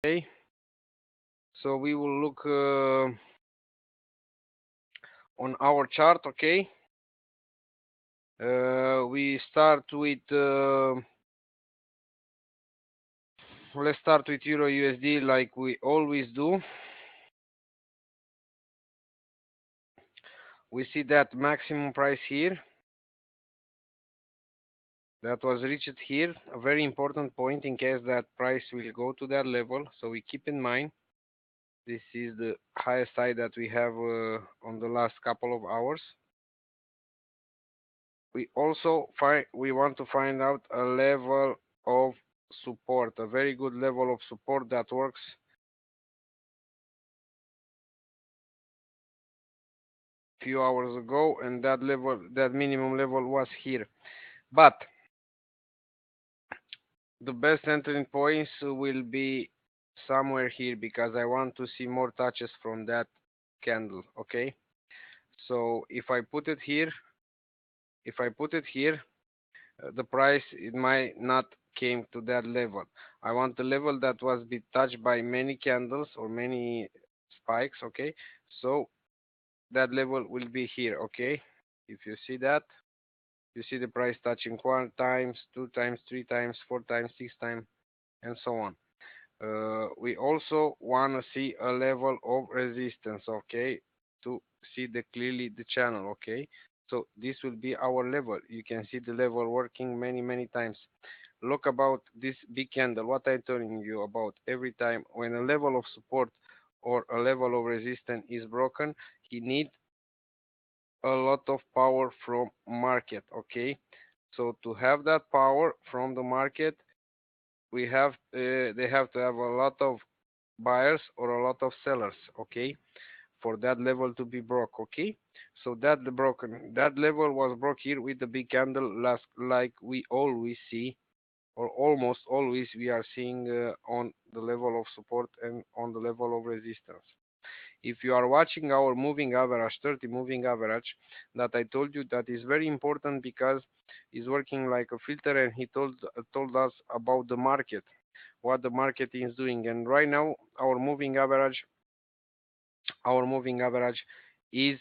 Okay, so we will look on our chart. Okay, we start with let's start with Euro USD like we always do. We see that maximum price here that was reached here, a very important point in case that price will go to that level. So we keep in mind this is the highest side that we have on the last couple of hours. We also want to find out a level of support, a very good level of support that works few hours ago, and that level, that minimum level was here. But the best entering points will be somewhere here because I want to see more touches from that candle. Okay, so if I put it here, the price it might not came to that level. I want the level that was be touched by many candles or many spikes. Okay, so that level will be here. Okay, if you see that, you see the price touching one times, two times, three times, four times, six times, and so on. We also want to see a level of resistance, okay, to see clearly the channel, okay. So this will be our level. You can see the level working many times. Look about this big candle, what I'm telling you about. Every time when a level of support or a level of resistance is broken, he needs a lot of power from market, okay. So to have that power from the market, we have they have to have a lot of buyers or a lot of sellers, okay, for that level to be broke, okay. So that level was broke here with the big candle last, like we always see, or almost always we are seeing on the level of support and on the level of resistance. If you are watching our moving average, 30 moving average, that I told you, that is very important because it's working like a filter, and he told us about the market, what the market is doing. And right now our moving average is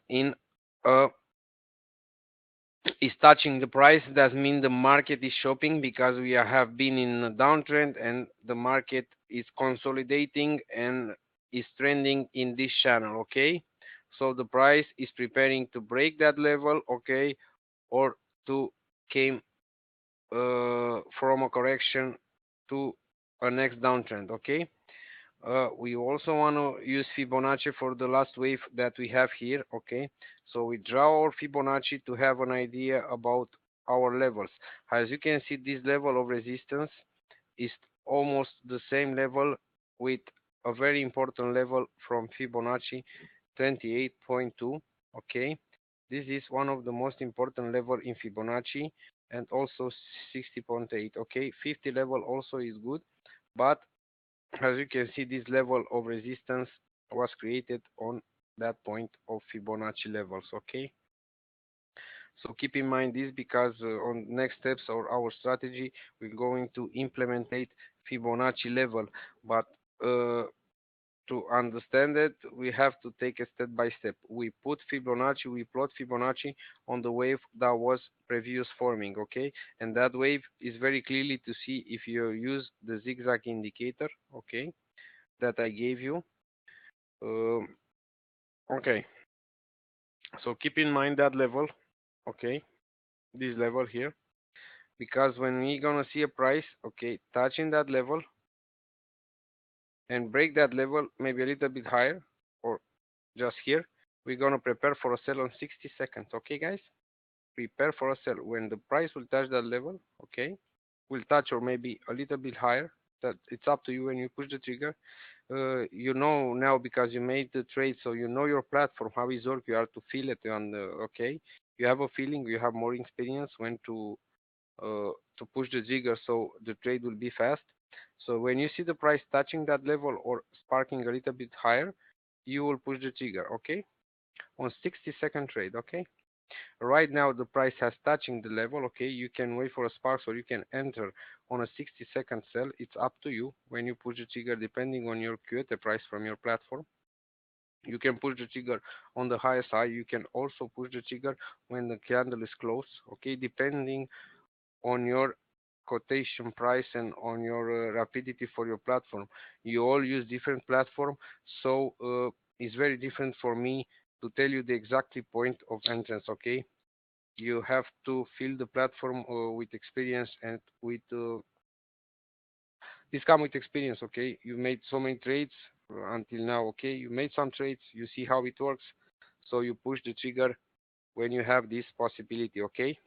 in a is touching the price. That means the market is shopping because have been in a downtrend, and the market is consolidating and is trending in this channel, okay. So the price is preparing to break that level, okay, or to came from a correction to a next downtrend, okay. We also want to use Fibonacci for the last wave that we have here, okay? So we draw our Fibonacci to have an idea about our levels. As you can see, this level of resistance is almost the same level with a very important level from Fibonacci, 28.2, okay? This is one of the most important level in Fibonacci, and also 60.8, okay? 50 level also is good, but as you can see, this level of resistance was created on that point of Fibonacci levels, okay. So keep in mind this because on next steps or our strategy we're going to implement Fibonacci level, but to understand it we have to take a step by step. We plot Fibonacci on the wave that was previous forming, okay, and that wave is very clearly to see if you use the zigzag indicator, okay, that I gave you. Um, okay, so keep in mind that level, okay, this level here, because when we gonna see a price, okay, touching that level and break that level, maybe a little bit higher or just here, we're gonna prepare for a sell on 60 seconds, okay, guys? Prepare for a sell when the price will touch that level, okay? Will touch or maybe a little bit higher. That it's up to you when you push the trigger. You know now because you made the trade, so you know your platform, how it works. You have to feel it, and okay, you have a feeling, you have more experience when to push the trigger, so the trade will be fast. So when you see the price touching that level or sparking a little bit higher, you will push the trigger, okay, on 60-second trade, okay. Right now the price has touching the level. Okay, you can wait for a spark or you can enter on a 60-second sell. It's up to you when you push the trigger depending on your QT price from your platform. You can push the trigger on the highest high. You can also push the trigger when the candle is close. Okay, depending on your quotation price and on your rapidity for your platform. You all use different platform, so it's very different for me to tell you the exact point of entrance. Okay, you have to fill the platform with experience and with this come with experience. Okay, you made so many trades until now. Okay, you made some trades, you see how it works, so you push the trigger when you have this possibility. Okay,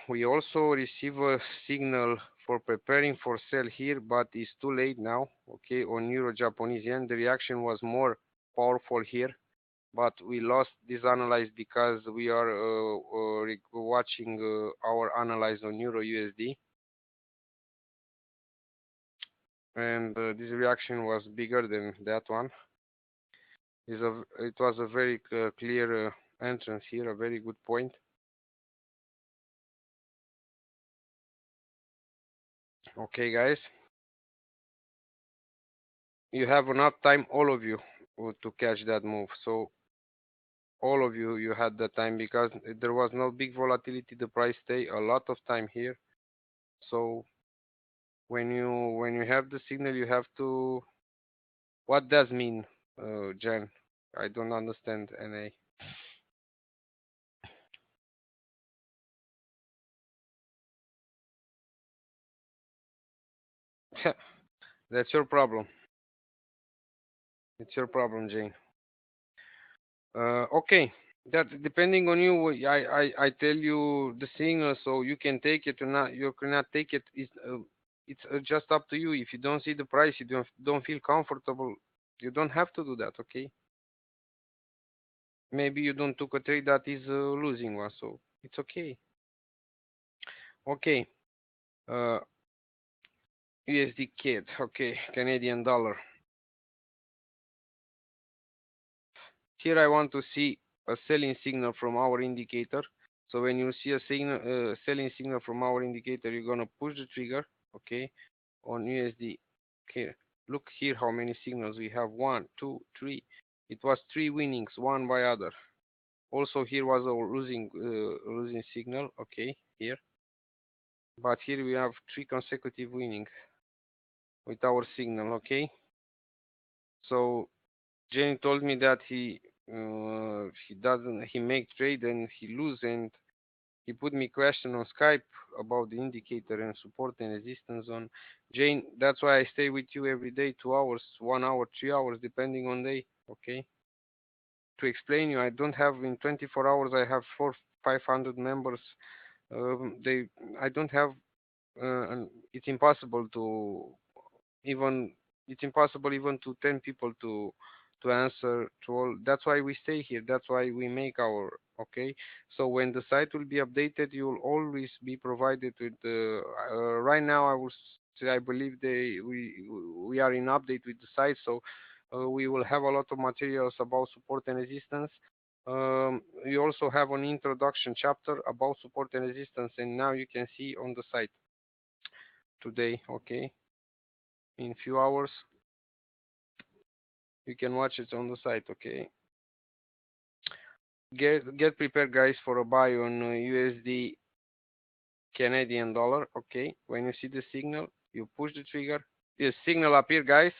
we also receive a signal for preparing for sell here, but it's too late now. Okay, on euro Japanese yen the reaction was more powerful here, but we lost this analyze because we are watching our analyze on euro USD, and this reaction was bigger than that one. It was a very clear entrance here, a very good point. Okay, guys, you have enough time, all of you, to catch that move. So all of you, you had the time because there was no big volatility. The price stay a lot of time here. So when you have the signal, you have to. What does mean, Jen? I don't understand NA. That's your problem. It's your problem, Jane. Okay. That depending on you. I tell you the signal, so you can take it or not. You cannot take it. It's just up to you. If you don't see the price, you don't feel comfortable. You don't have to do that. Okay. Maybe you don't took a trade that is losing one, so it's okay. Okay. Uh, USD CAD. Okay. Canadian dollar. Here I want to see a selling signal from our indicator. So when you see a signal, selling signal from our indicator, you're gonna push the trigger, okay, on USD. Okay, look here how many signals we have. One, two, three. It was three winnings, one by other. Also here was a losing signal, okay, here. But here we have three consecutive winning with our signal, okay. So Jenny told me that he make trade and he lose, and he put me question on Skype about the indicator and support and resistance on Jane. That's why I stay with you every day, 2 hours, 1 hour, 3 hours, depending on day. Okay. To explain you, I don't have in 24 hours. I have 500 members. They, I don't have. And it's impossible to even it's impossible even to 10 people to answer to all. That's why we stay here, that's why we make our. Okay, so when the site will be updated, you will always be provided with the right now I will say I believe we are in update with the site, so we will have a lot of materials about support and resistance. We also have an introduction chapter about support and resistance, and now you can see on the site today. Okay, in few hours you can watch it on the site. Okay, get prepared, guys, for a buy on USD Canadian dollar. Okay, when you see the signal, you push the trigger. The signal appear, guys.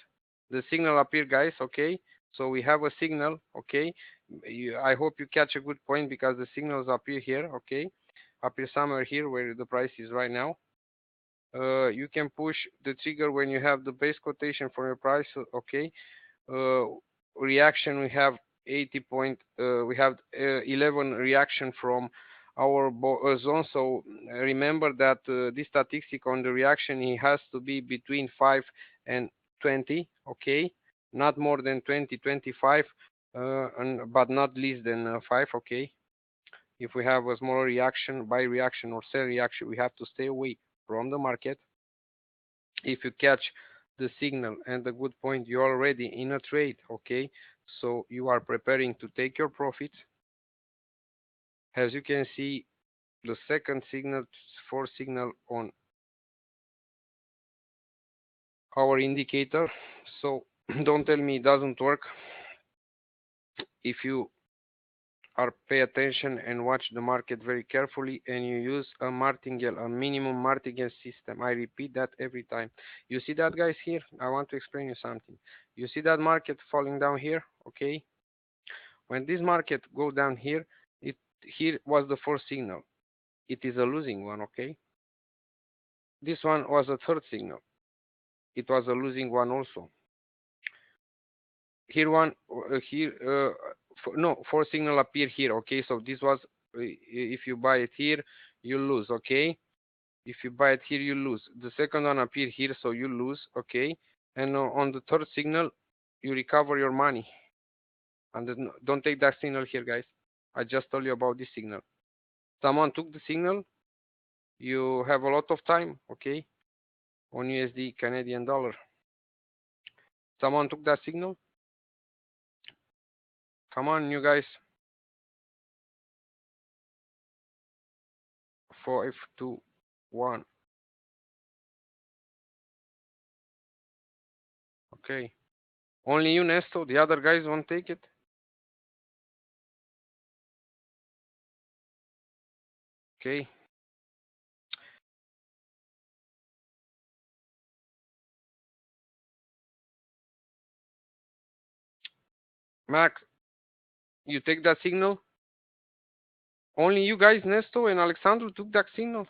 The signal appear, guys. Okay, so we have a signal. Okay, I hope you catch a good point because the signals appear here. Okay, appear somewhere here where the price is right now. You can push the trigger when you have the base quotation for your price. Okay, uh, reaction we have 80 point. We have 11 reaction from our zone. So remember that this statistic on the reaction, it has to be between 5 and 20. Okay, not more than 20, 25, but not less than 5. Okay, if we have a smaller reaction, buy reaction or sell reaction, we have to stay away from the market. If you catch the signal and the good point, you're already in a trade. Okay, so you are preparing to take your profits. As you can see, the second signal, fourth signal on our indicator. So don't tell me it doesn't work. If you are pay attention and watch the market very carefully and you use a martingale, a minimum martingale system. I repeat that every time. You see that, guys? Here I want to explain you something. You see that market falling down here? Okay, when this market go down here, it here was the fourth signal. It is a losing one. Okay, this one was a third signal. It was a losing one also. Here one here no, four signal appear here. Okay, so this was if you buy it here you lose. Okay, if you buy it here you lose. The second one appear here, so you lose. Okay, and on the third signal you recover your money. And don't take that signal here, guys. I just told you about this signal. Someone took the signal, you have a lot of time. Okay, on USD Canadian dollar. Someone took that signal. Come on, you guys. 5, 2, 1. Okay. Only you, Nesto. The other guys won't take it. Okay. Max, you take that signal. Only you guys, Nesto and Alexandru, took that signal.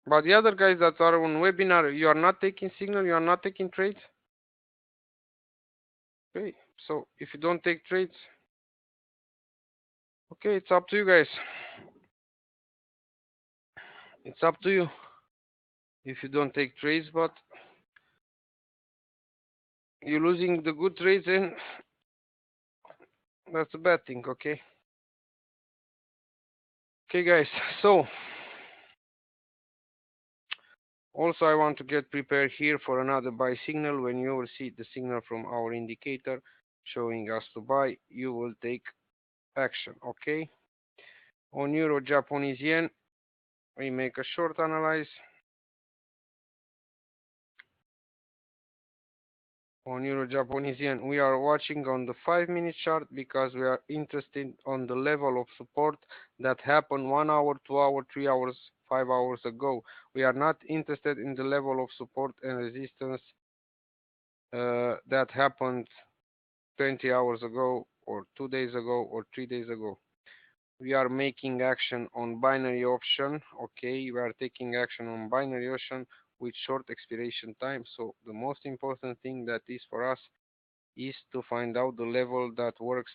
But the other guys that are on webinar, you are not taking signal, you are not taking trades. Okay. So if you don't take trades, okay, it's up to you guys. It's up to you if you don't take trades, but you're losing the good trades, and that's a bad thing. Okay. Okay, guys. So also I want to get prepared here for another buy signal. When you will see the signal from our indicator showing us to buy, you will take action. Okay. On Euro Japanese yen, we make a short analyze. On Euro Japanese yen, we are watching on the 5-minute chart because we are interested on the level of support that happened 1 hour, 2 hour, 3 hours, 5 hours ago. We are not interested in the level of support and resistance that happened 20 hours ago or 2 days ago or 3 days ago. We are making action on binary option. Okay, we are taking action on binary option with short expiration time. So the most important thing that is for us is to find out the level that works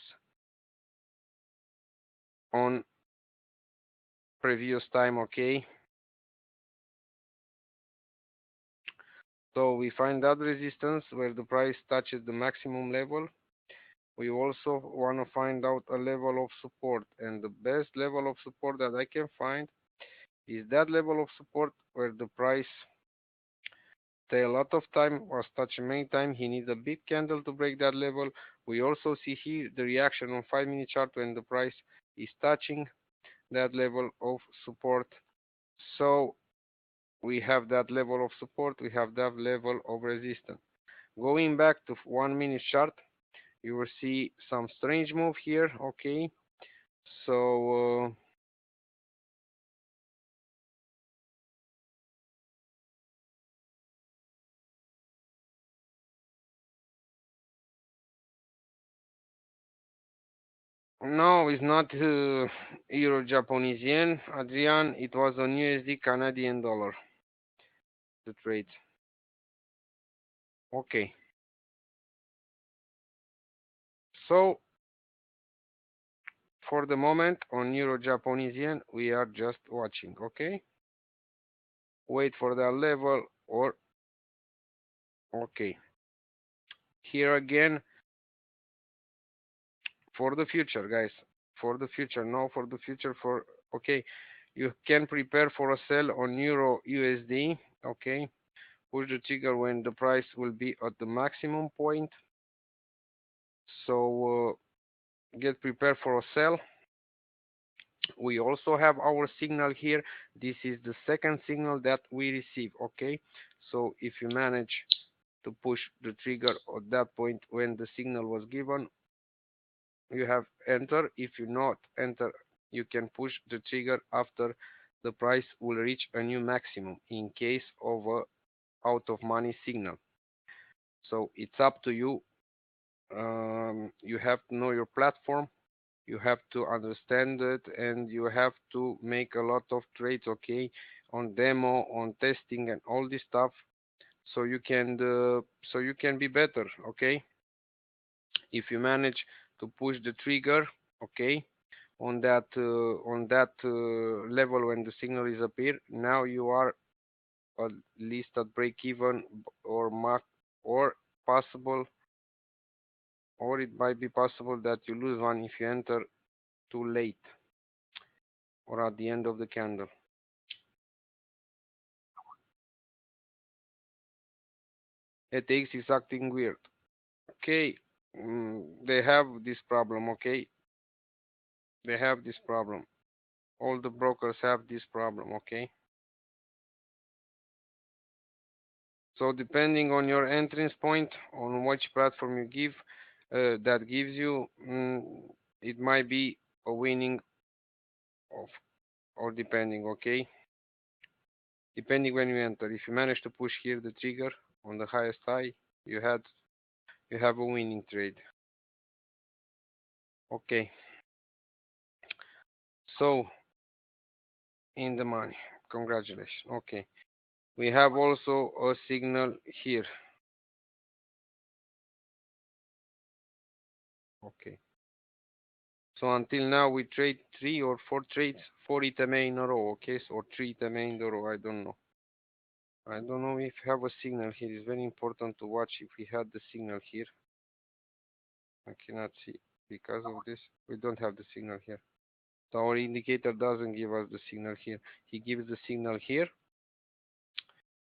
on previous time. Okay, so we find that resistance where the price touches the maximum level. We also want to find out a level of support, and the best level of support that I can find is that level of support where the price stay a lot of time, was touched many times. He needs a big candle to break that level. We also see here the reaction on 5-minute chart when the price is touching that level of support. So we have that level of support, we have that level of resistance. Going back to 1-minute chart, you will see some strange move here. Okay, so no, it's not Euro Japanese yen, Adrian. It was on USD Canadian dollar, the trade. Okay, so for the moment on Euro Japanese yen, we are just watching. Okay, wait for that level, or okay, here again for the future, guys. For the future, no, for the future. For okay, you can prepare for a sell on Euro USD. Okay, push the trigger when the price will be at the maximum point. So get prepared for a sell. We also have our signal here. This is the second signal that we receive. Okay, so if you manage to push the trigger at that point when the signal was given, you have enter. If you not enter, you can push the trigger after the price will reach a new maximum in case of a out of money signal. So it's up to you. You have to know your platform, you have to understand it, and you have to make a lot of trades, okay, on demo, on testing, and all this stuff, so you can be better, okay. If you manage to push the trigger, okay, on that level when the signal is appear, now you are at least at break even or mark, or possible, or it might be possible that you lose one if you enter too late or at the end of the candle. ATX is acting weird. Okay, they have this problem. Okay, they have this problem. All the brokers have this problem. Okay, so depending on your entrance point, on which platform you give, that gives you, it might be a winning of, or depending. Okay, depending when you enter. If you manage to push here the trigger on the highest high, you had you have a winning trade. Okay, so in the money. Congratulations. Okay. We have also a signal here. Okay. So until now we trade 3 or 4 trades, 4 in a row. Okay. So, or 3 in a row. I don't know. I don't know if we have a signal here. It's very important to watch if we had the signal here. I cannot see because of this. We don't have the signal here. So our indicator doesn't give us the signal here. He gives the signal here.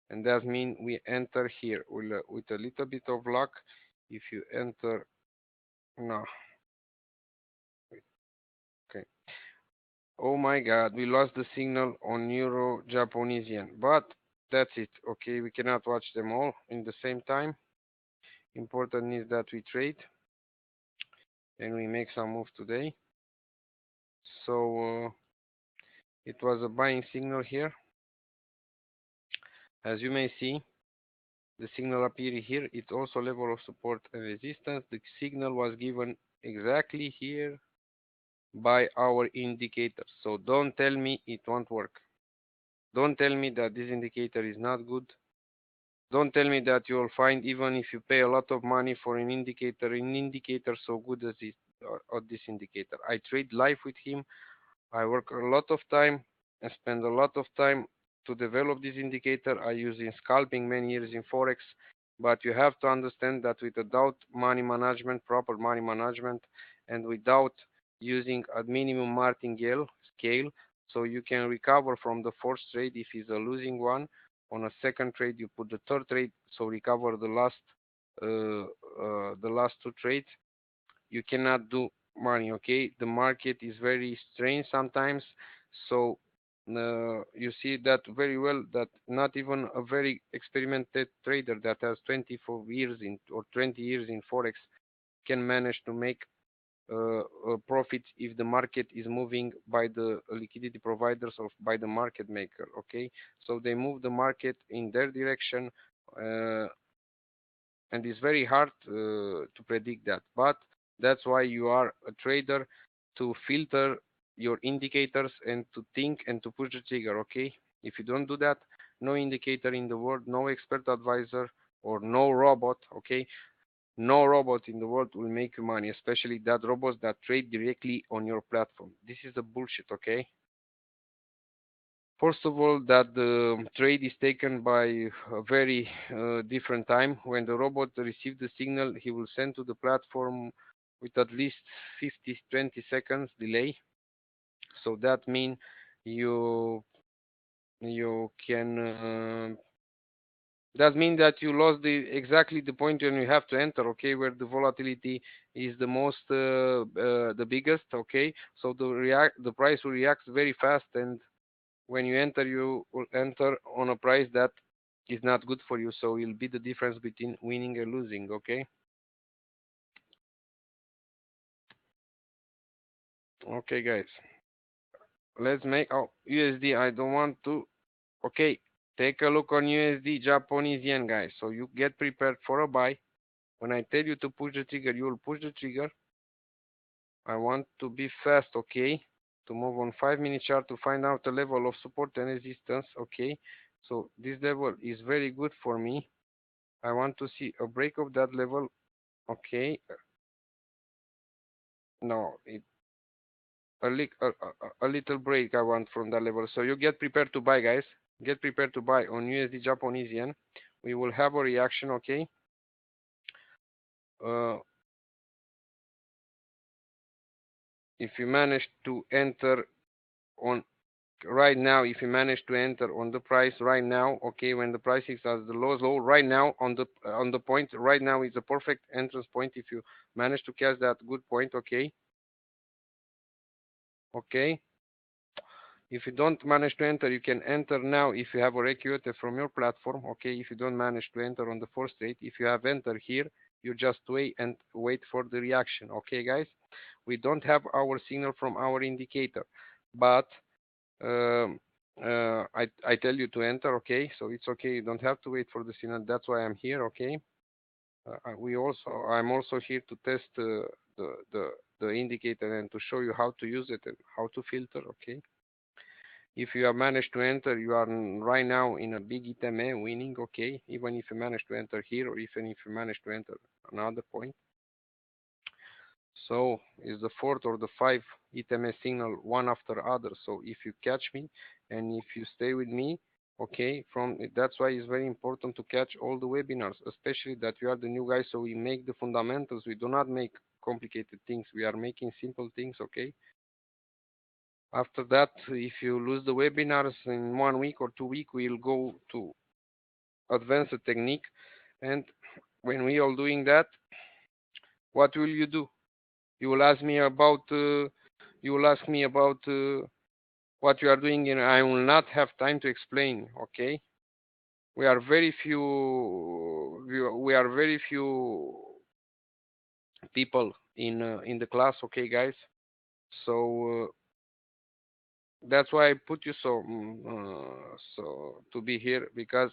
And that means we enter here with a little bit of luck. If you enter now, okay. Oh my God, we lost the signal on Euro Japanese yen, but that's it. Okay, we cannot watch them all in the same time. Important is that we trade and we make some move today. So it was a buying signal here. As you may see, the signal appeared here. It's also level of support and resistance. The signal was given exactly here by our indicator. So don't tell me it won't work. Don't tell me that this indicator is not good. Don't tell me that you'll find, even if you pay a lot of money for an indicator so good as this, or this indicator. I trade live with him. I work a lot of time and spend a lot of time to develop this indicator. I use in scalping many years in Forex, but you have to understand that without money management, proper money management, and without using a minimum martingale scale, so you can recover from the first trade if it's a losing one. On a second trade, you put the third trade, so recover the last 2 trades. You cannot do money. Okay, the market is very strange sometimes, so you see that very well, that not even a very experimented trader that has 24 years in or 20 years in Forex can manage to make a profit if the market is moving by the liquidity providers or by the market maker. Okay, so they move the market in their direction, and it's very hard to predict that. But that's why you are a trader, to filter your indicators and to think and to push the trigger. Okay, if you don't do that, no indicator in the world, no expert advisor, or no robot, okay, no robot in the world will make you money, especially that robots that trade directly on your platform. This is the bullshit. Okay, first of all, that the trade is taken by a very different time. When the robot receives the signal, he will send to the platform with at least 20 seconds delay. So that means you you can that means that you lost exactly the point when you have to enter, okay, where the volatility is the biggest, okay. So the price will react very fast, and when you enter, you will enter on a price that is not good for you. So it'll be the difference between winning and losing, okay. Okay, guys, let's make USD. I don't want to. Okay, take a look on USD Japanese yen, guys. So you get prepared for a buy. When I tell you to push the trigger, you will push the trigger. I want to be fast, okay? To move on 5-minute chart to find out the level of support and resistance, okay? So this level is very good for me. I want to see a break of that level, okay? No, a little break I want from that level. So you get prepared to buy, guys. Get prepared to buy on USD Japanese yen. We will have a reaction, okay? Uh, if you manage to enter on right now, if you manage to enter on the price right now, okay, when the price is at the lowest low right now on the point right now is a perfect entrance point. If you manage to catch that good point, okay. Okay, if you don't manage to enter, you can enter now if you have already quoted from your platform, okay. If you don't manage to enter on the first trade, if you have entered here, you just wait for the reaction, okay, guys. We don't have our signal from our indicator, but um, I tell you to enter, okay? So it's okay. You don't have to wait for the signal. That's why I'm here, okay? I'm also here to test the indicator and to show you how to use it and how to filter, okay? If you have managed to enter, you are right now in a big ITME winning, okay? Even if you manage to enter here, or even if you manage to enter another point. So is the fourth or the five ITMS signal one after other. So if you catch me and if you stay with me, okay, that's why it's very important to catch all the webinars, especially that we are the new guys. So we make the fundamentals. We do not make complicated things. We are making simple things, okay? After that, if you lose the webinars in 1 week or 2 weeks, we'll go to advanced technique. And when we are doing that, what will you do? You will ask me about what you are doing, and I will not have time to explain. Okay, we are very few people in the class. Okay, guys. So that's why I put you so to be here, because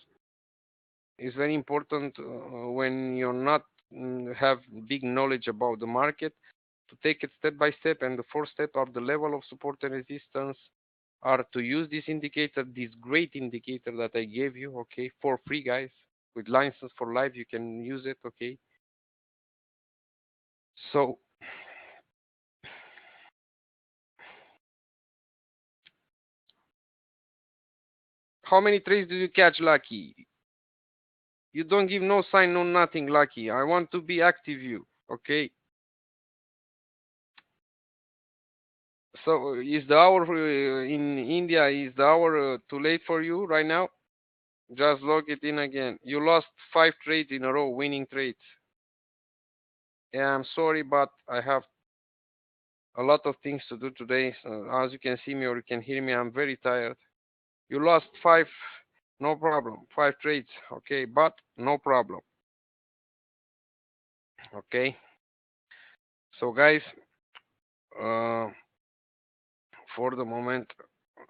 it's very important when you're not have big knowledge about the market, to take it step by step. And the first step of the level of support and resistance are to use this indicator, this great indicator that I gave you, okay, for free, guys. With license for life, you can use it, okay. So how many trades do you catch, Lucky? You don't give no sign, no nothing, Lucky. I want to be active, you, okay. So is the hour in India, is the hour too late for you right now? Just log it in again. You lost 5 trades in a row, winning trades. Yeah, I'm sorry, but I have a lot of things to do today. So as you can see me or you can hear me, I'm very tired. You lost five, no problem. 5 trades, okay, but no problem. Okay. So guys, uh, for the moment,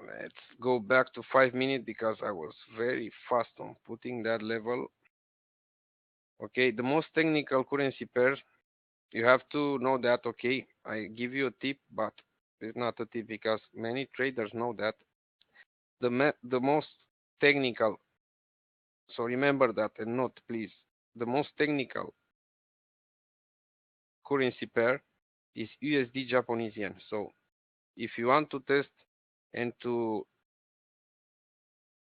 let's go back to 5 minutes because I was very fast on putting that level. Okay, the most technical currency pairs, you have to know that. Okay, I give you a tip, but it's not a tip because many traders know that the most technical. So remember that and note, please. The most technical currency pair is USD Japanese yen. So if you want to test and to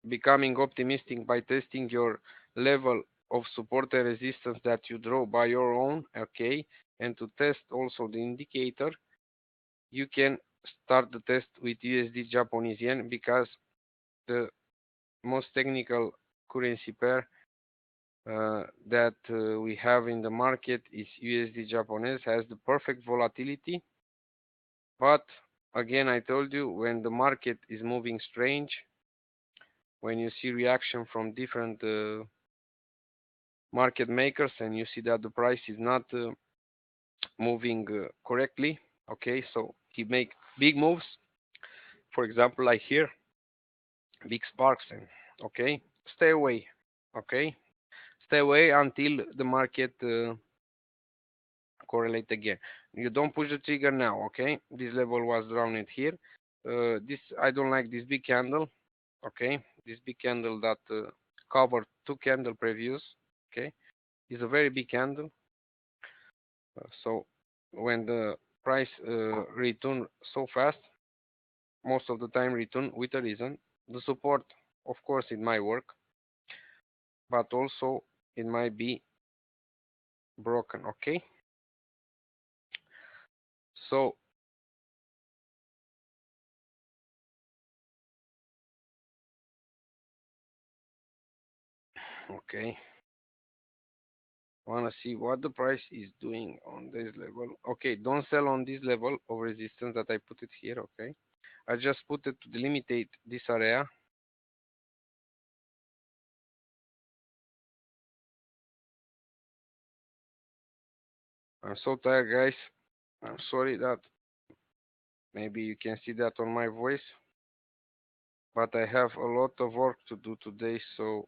becoming optimistic by testing your level of support and resistance that you draw by your own, okay, and to test also the indicator, you can start the test with USD Japanese yen, because the most technical currency pair that we have in the market is USD Japanese, has the perfect volatility. But again, I told you, when the market is moving strange, when you see reaction from different market makers and you see that the price is not moving correctly, okay, so he make big moves, for example, like here, big sparks, and okay, stay away, okay, stay away until the market correlate again. You don't push the trigger now, okay? This level was rounded here. This, I don't like this big candle, okay? This big candle that covered two candle previews, okay? It's a very big candle. So when the price return so fast, most of the time return with a reason. The support, of course, it might work, but also it might be broken, okay? So okay, want to see what the price is doing on this level. Okay, don't sell on this level of resistance that I put it here, okay? I just put it to delimitate this area. I'm so tired, guys. I'm sorry that maybe you can see that on my voice, but I have a lot of work to do today, so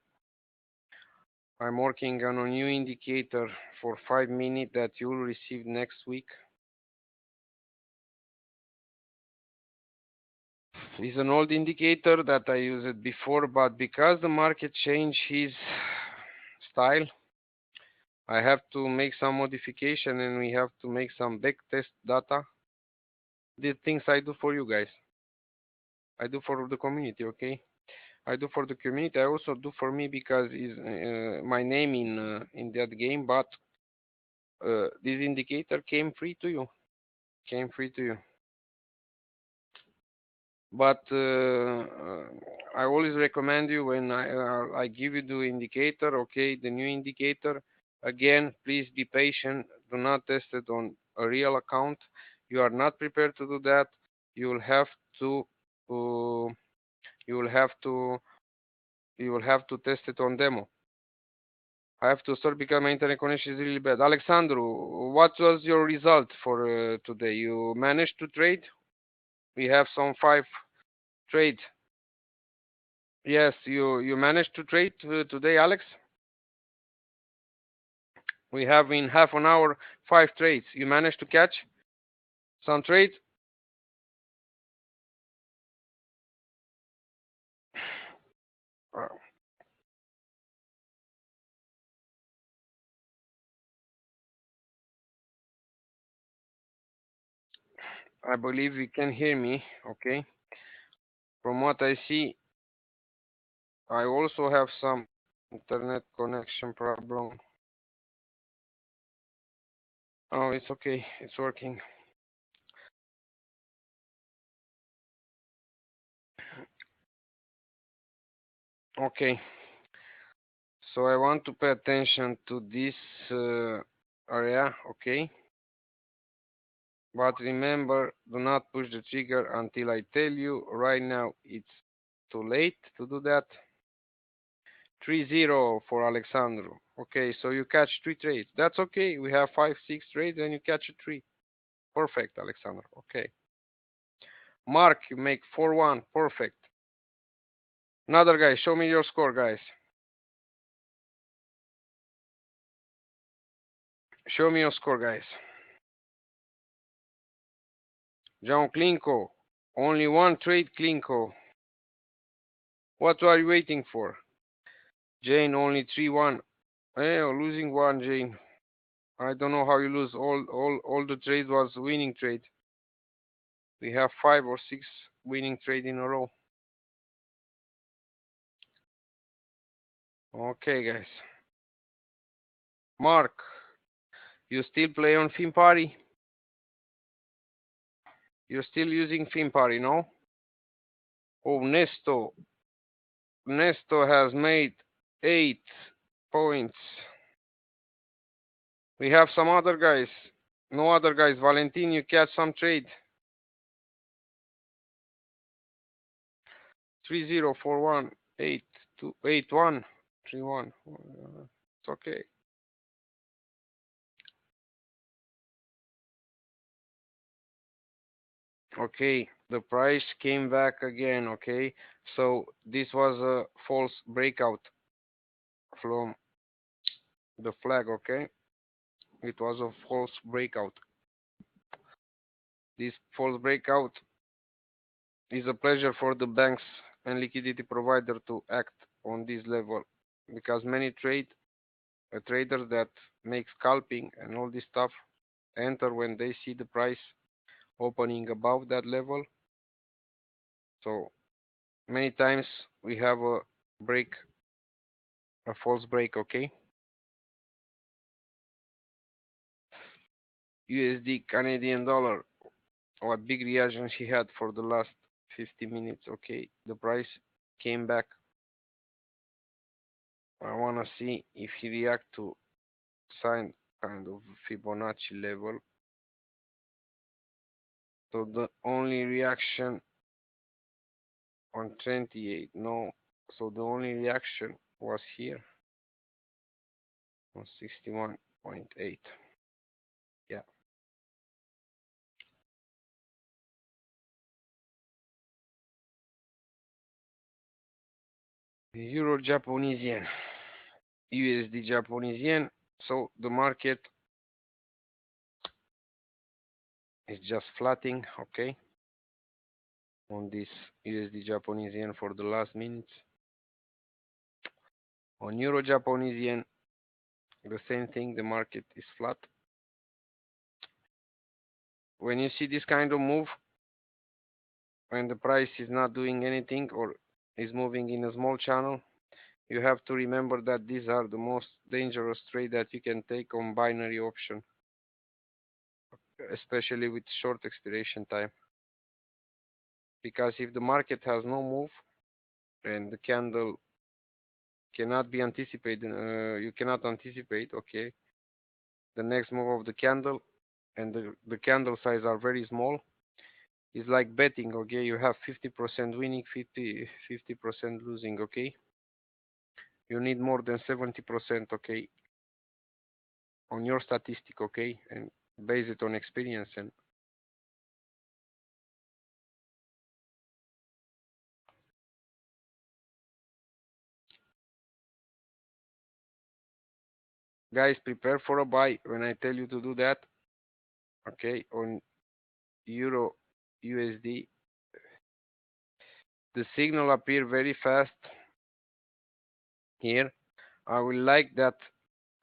I'm working on a new indicator for 5 minutes that you'll receive next week. It's an old indicator that I used before, but because the market changed his style, I have to make some modification and we have to make some back test data. The things I do for you guys, I do for the community, okay? I do for the community. I also do for me because is my name in that game. But this indicator came free to you, came free to you. But I always recommend you when I give you the indicator, okay, the new indicator. Again, please be patient. Do not test it on a real account. You are not prepared to do that. You will have to. You will have to. You will have to test it on demo. I have to start because my internet connection is really bad. Alexandru, what was your result for today? You managed to trade? We have some 5 trades. Yes, you managed to trade today, Alex? We have in half an hour 5 trades. You managed to catch some trades? Uh, I believe you can hear me, okay? From what I see, I also have some internet connection problem. Oh, it's okay. It's working. Okay. So I want to pay attention to this area, okay? But remember, do not push the trigger until I tell you. Right now, it's too late to do that. 3-0 for Alexandru. Okay, so you catch 3 trades. That's okay. We have 5, 6 trades and you catch a 3. Perfect, Alexandru. Okay. Mark, you make 4-1. Perfect. Another guy, show me your score, guys. Show me your score, guys. John Klinko. Only 1 trade, Klinko. What are you waiting for? Jane, only 3-1. Hey, you're losing one, Jane. I don't know how you lose. All the trade was winning trade. We have 5 or 6 winning trade in a row. Okay, guys. Mark, You still play on FinPari? You're still using FinPari, no? Oh, Nesto has made 8 points. We have some other guys. No other guys. Valentin, you catch some trade. 3041828131. It's okay. Okay, the price came back again. Okay, so this was a false breakout from the flag. Okay, it was a false breakout. This false breakout is a pleasure for the banks and liquidity provider to act on this level because many traders that make scalping and all this stuff enter when they see the price opening above that level. So many times we have a break, a false break. Okay, USD Canadian dollar, what big reaction he had for the last 50 minutes. Okay, the price came back. I want to see if he react to sign kind of Fibonacci level. So the only reaction on 28, no. So the only reaction was here on 61.8. Yeah. Euro Japanese yen, USD Japanese yen. So the market is just flatting, okay, on this USD Japanese yen for the last minutes. On Euro Japanese yen, the same thing, the market is flat. When you see this kind of move, when the price is not doing anything or is moving in a small channel, you have to remember that these are the most dangerous trade that you can take on binary option, especially with short expiration time. Because if the market has no move and the candle cannot be anticipated, you cannot anticipate, okay, the next move of the candle, and the candle size are very small. It's like betting, okay, you have 50% winning, 50% losing, okay. You need more than 70%, okay, on your statistic, okay, and base it on experience. And guys, prepare for a buy when I tell you to do that, okay. On Euro USD, the signal appear very fast here. I will like that.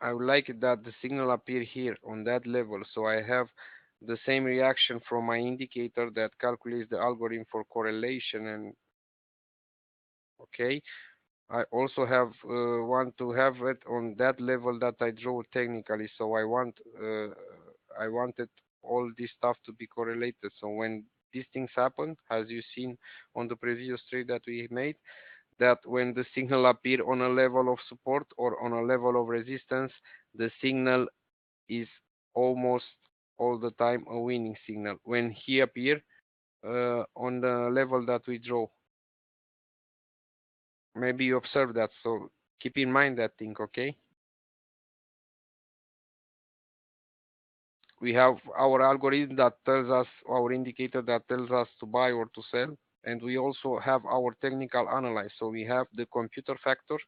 I would like it that the signal appear here on that level, so I have the same reaction from my indicator that calculates the algorithm for correlation. And okay, I also have want to have it on that level that I draw technically. So I wanted all this stuff to be correlated. So when these things happen, as you've seen on the previous trade that we made, that when the signal appear on a level of support or on a level of resistance, the signal is almost all the time a winning signal when he appear on the level that we draw. Maybe you observe that, so keep in mind that thing, okay? We have our algorithm that tells us, our indicator that tells us to buy or to sell, and we also have our technical analyze. So we have the computer factor,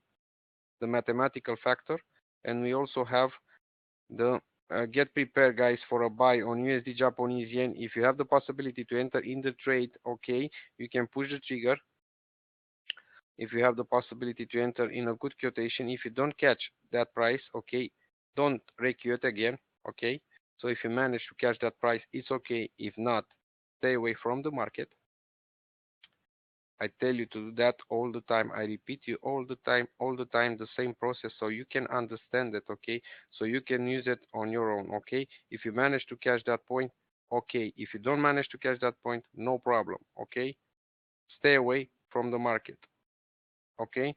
the mathematical factor, and we also have the get prepared, guys, for a buy on USD Japanese yen. If you have the possibility to enter in the trade, okay, you can push the trigger. If you have the possibility to enter in a good quotation, if you don't catch that price, okay, don't requote again, okay. So if you manage to catch that price, it's okay. If not, stay away from the market. I tell you to do that all the time. I repeat you all the time, the same process, so you can understand it, okay? So you can use it on your own, okay? If you manage to catch that point, okay. If you don't manage to catch that point, no problem, okay? Stay away from the market, okay?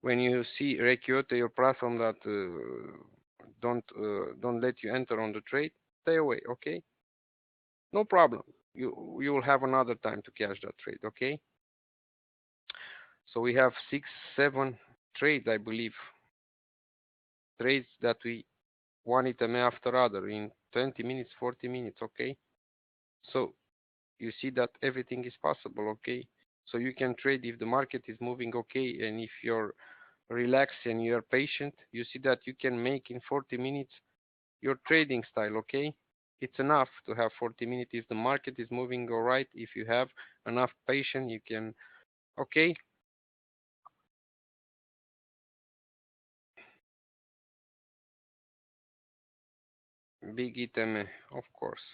When you see Reikiote, your platform that don't let you enter on the trade, stay away, okay? No problem. You will have another time to catch that trade, okay? So we have 6, 7 trades, I believe, trades that we one item after other in 20 minutes, 40 minutes, okay? So you see that everything is possible, okay? So you can trade if the market is moving okay, and if you're relaxed and you're patient, you see that you can make in 40 minutes your trading style, okay? It's enough to have 40 minutes if the market is moving all right. If you have enough patience, you can, okay? Big item, of course,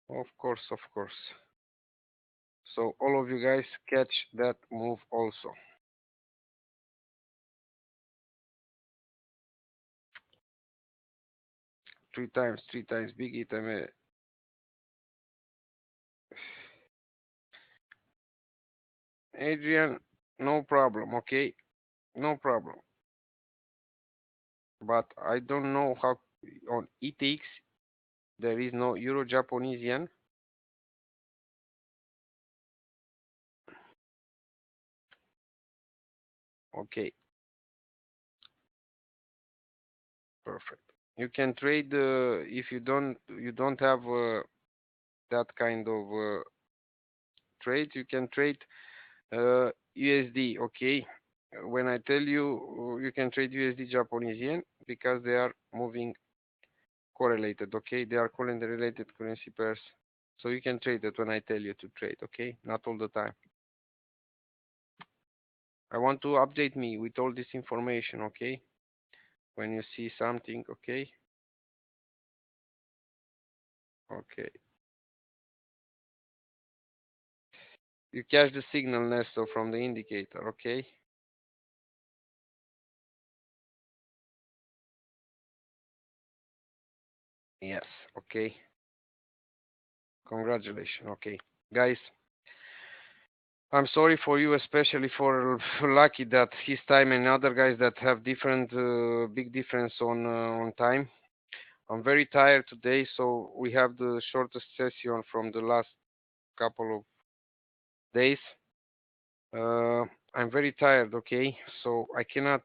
of course, of course. So all of you guys catch that move also. 3 times big item. Adrian, no problem, okay? No problem. But I don't know how on ETX there is no Euro Japanese yen. Okay, perfect. You can trade if you don't have that kind of trade. You can trade USD. Okay, when I tell you you can trade USD Japanese yen because they are moving correlated. Okay, they are correlated currency pairs. So you can trade it when I tell you to trade. Okay, not all the time. I want to update me with all this information. Okay, when you see something. Okay, okay. You catch the signal, Nesto, from the indicator. Okay. Yes. Okay. Congratulations. Okay, guys. I'm sorry for you, especially for Lucky that his time and other guys that have different, big difference on time. I'm very tired today, so we have the shortest session from the last couple of days. I'm very tired. Okay, so I cannot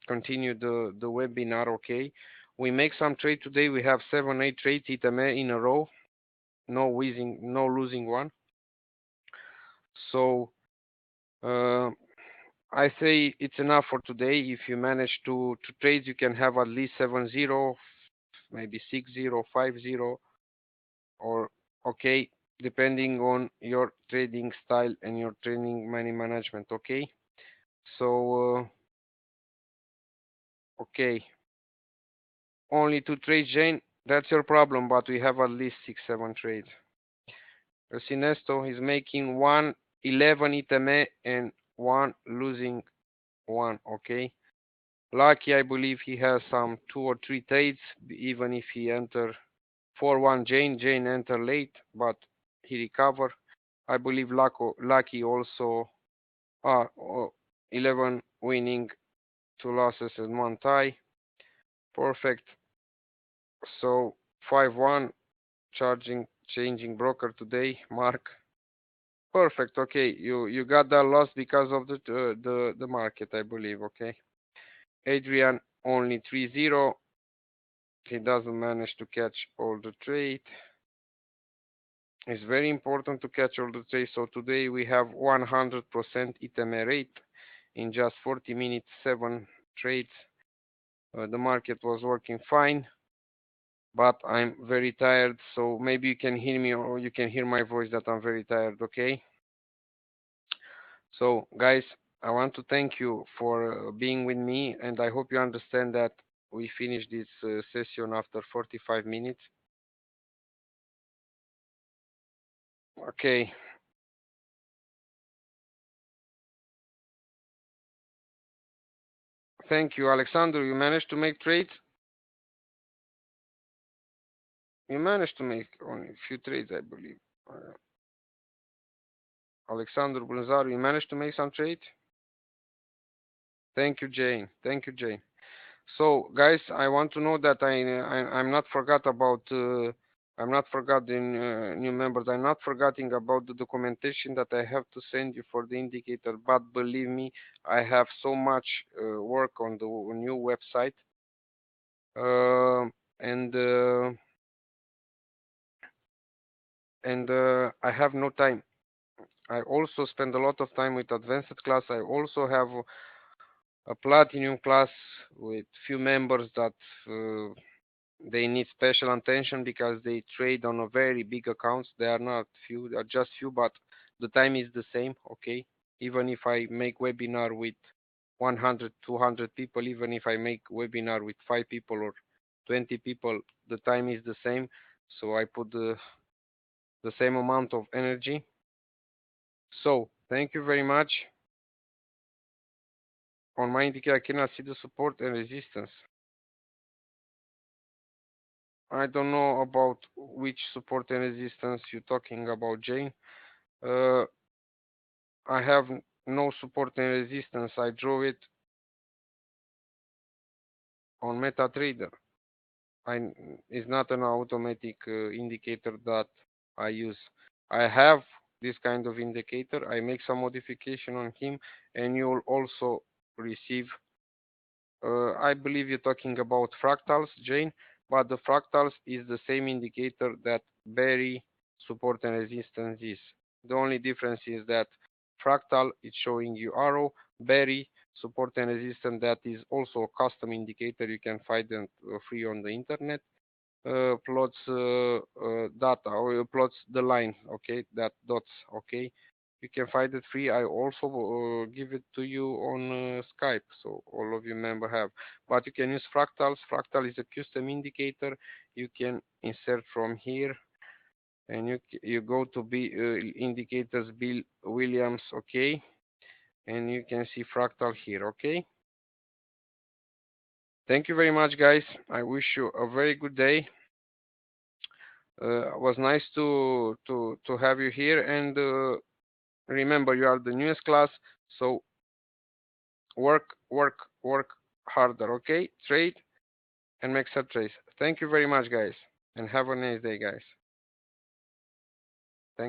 continue the webinar. Okay, we make some trade today. We have 7, 8 trades in a row. No losing one. So. Uh, I say it's enough for today. If you manage to trade, you can have at least 7-0, maybe 6-0, 5-0, or okay, depending on your trading style and your trading money management. Okay, so okay, only 2 trades, Jane. That's your problem, but we have at least 6, 7 trades. Sinesto is making 1-11 iteme and one losing one. Okay. Lucky, I believe he has some 2 or 3 trades, even if he enter 4-1 Jane. Jane enter late, but he recover. I believe Lucky also 11 winning, 2 losses and 1 tie. Perfect. So 5-1 changing broker today, Mark. Perfect. Okay, you got that loss because of the market, I believe. Okay. Adrian only 3-0. He doesn't manage to catch all the trade. It's very important to catch all the trades. So today we have 100% ITM rate in just 40 minutes, 7 trades. The market was working fine, but I'm very tired. So maybe you can hear me or you can hear my voice that I'm very tired. Okay. So guys, I want to thank you for being with me, and I hope you understand that we finished this session after 45 minutes. Okay. Thank you, Alexander. You managed to make trades. You managed to make only a few trades, I believe. Alexander Brunzaru, you managed to make some trades. Thank you, Jane. Thank you, Jane. So, guys, I want to know that I'm not forgot about I'm not forgetting new members. I'm not forgetting about the documentation that I have to send you for the indicator. But believe me, I have so much work on the new website, uh, and uh, and I have no time. I also spend a lot of time with advanced class. I also have a platinum class with few members that. They need special attention because they trade on a very big accounts. They are not few, they are just few, but the time is the same. Okay, even if I make webinar with 100, 200 people, even if I make webinar with 5 people or 20 people, the time is the same. So I put the same amount of energy. So thank you very much. On my indicator, I cannot see the support and resistance. I don't know about which support and resistance you're talking about, Jane. Uh, I have no support and resistance. I draw it on MetaTrader. I It's not an automatic indicator that I use. I have this kind of indicator. I make some modification on him, and you'll also receive. I believe you're talking about fractals, Jane, but the fractals is the same indicator that Berry support and resistance is. The only difference is that fractal is showing you arrow, Berry support and resistance that is also a custom indicator. You can find them free on the internet. Plots data or plots the line, okay, that dots, okay. You can find it free. I also give it to you on Skype, so all of you member have. But you can use fractals. Fractal is a custom indicator. You can insert from here, and you go to indicators Bill Williams, okay, and you can see fractal here, okay. Thank you very much, guys. I wish you a very good day. It was nice to have you here, and remember, you are the newest class, so work harder, okay? Trade and make some trades. Thank you very much, guys, and have a nice day, guys.